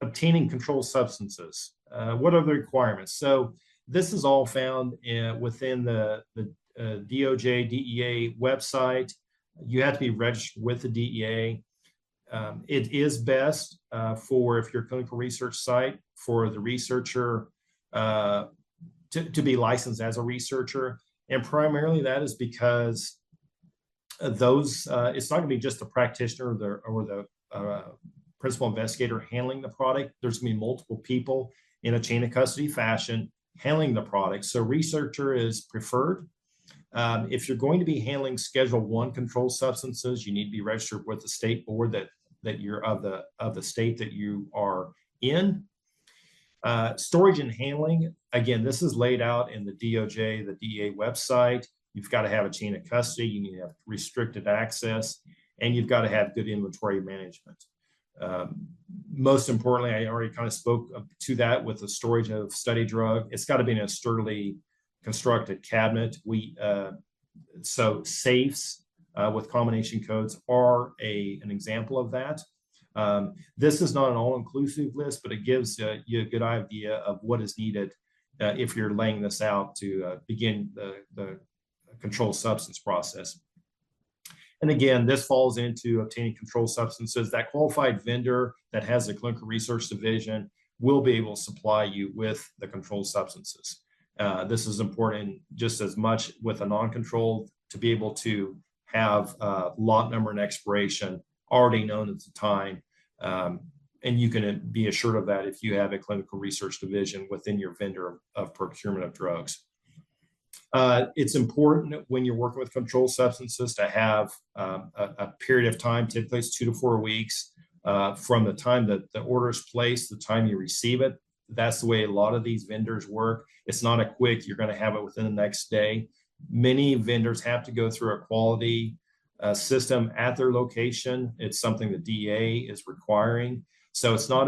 obtaining controlled substances. What are the requirements? So this is all found within the DOJ, DEA website. You have to be registered with the DEA. It is best for, if you're a clinical research site, for the researcher to be licensed as a researcher. And primarily that is because those, it's not going to be just the practitioner or the principal investigator handling the product. There's going to be multiple people in a chain of custody fashion handling the product. So researcher is preferred. If you're going to be handling Schedule I controlled substances, you need to be registered with the state board that you're of the state that you are in. Storage and handling, again, this is laid out in the DOJ, the DEA website. You've got to have a chain of custody, you need to have restricted access, and you've got to have good inventory management. Most importantly, I already kind of spoke to that with the storage of study drug. It's got to be in a sturdily constructed cabinet. So safes with combination codes are an example of that. This is not an all-inclusive list, but it gives you a good idea of what is needed if you're laying this out to begin the controlled substance process. And again, this falls into obtaining controlled substances. That qualified vendor that has a clinical research division will be able to supply you with the controlled substances. This is important just as much with a non-controlled to be able to have lot number and expiration already known at the time. And you can be assured of that if you have a clinical research division within your vendor of procurement of drugs. It's important when you're working with controlled substances to have a period of time, typically it's 2 to 4 weeks, from the time that the order is placed, the time you receive it. That's the way a lot of these vendors work. It's not a quick, you're going to have it within the next day. Many vendors have to go through a quality system at their location. It's something the DEA is requiring. So it's not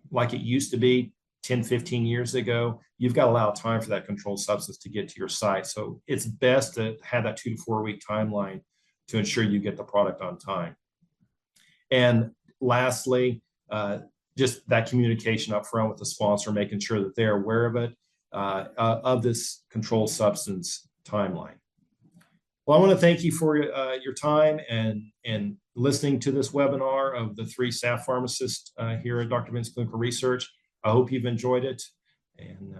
like it used to be 10, 15 years ago. You've got to allow time for that controlled substance to get to your site. So it's best to have that 2 to 4 week timeline to ensure you get the product on time. And lastly, just that communication up front with the sponsor, making sure that they're aware of it, of this controlled substance timeline. Well, I want to thank you for your time and listening to this webinar of the 3 staff pharmacists here at Dr. Vince Clinical Research. I hope you've enjoyed it, and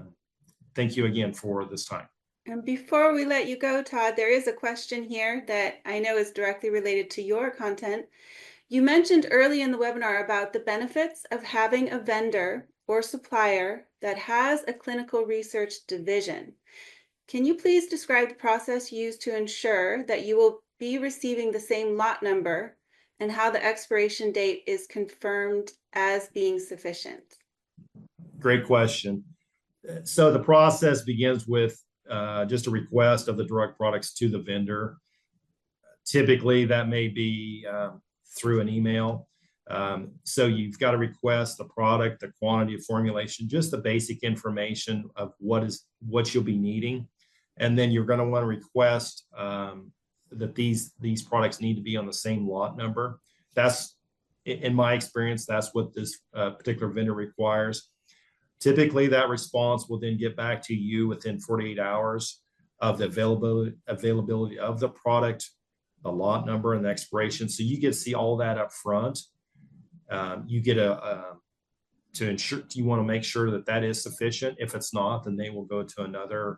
thank you again for this time. And before we let you go, Todd, there is a question here that I know is directly related to your content. You mentioned early in the webinar about the benefits of having a vendor or supplier that has a clinical research division. Can you please describe the process used to ensure that you will be receiving the same lot number and how the expiration date is confirmed as being sufficient? Great question. So the process begins with just a request of the drug products to the vendor. Typically, that may be through an email. So you've got to request the product, the quantity of formulation, just the basic information of what you'll be needing. And then you're going to want to request that these products need to be on the same lot number. That's, in my experience, that's what this particular vendor requires. Typically, that response will then get back to you within 48 hours of the availability of the product, the lot number, and the expiration. So you get to see all that up front. You get to ensure, you want to make sure that that is sufficient. If it's not, then they will go to another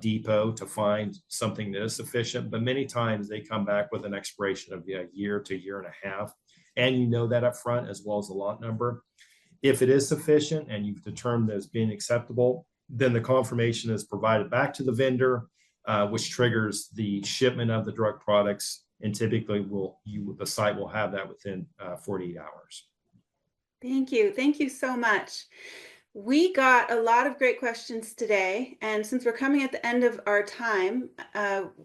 depot to find something that is sufficient. But many times they come back with an expiration of a year to a year and a half. And you know that up front as well as the lot number. If it is sufficient and you've determined that it's being acceptable, then the confirmation is provided back to the vendor, which triggers the shipment of the drug products. And typically the site will have that within 48 hours. Thank you. Thank you so much. We got a lot of great questions today. And since we're coming at the end of our time,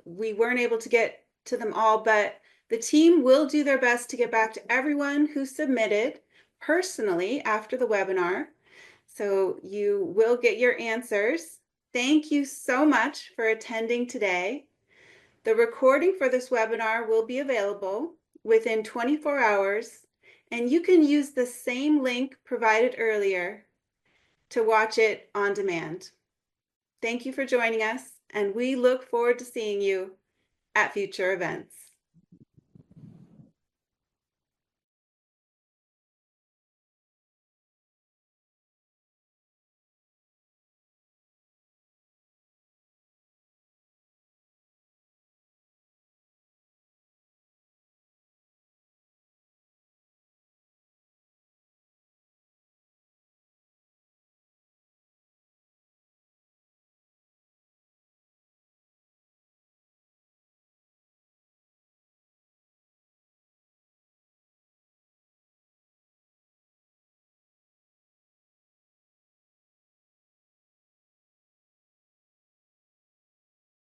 we weren't able to get to them all, but the team will do their best to get back to everyone who submitted personally after the webinar. So you will get your answers. Thank you so much for attending today. The recording for this webinar will be available within 24 hours, and you can use the same link provided earlier to watch it on demand. Thank you for joining us, and we look forward to seeing you at future events.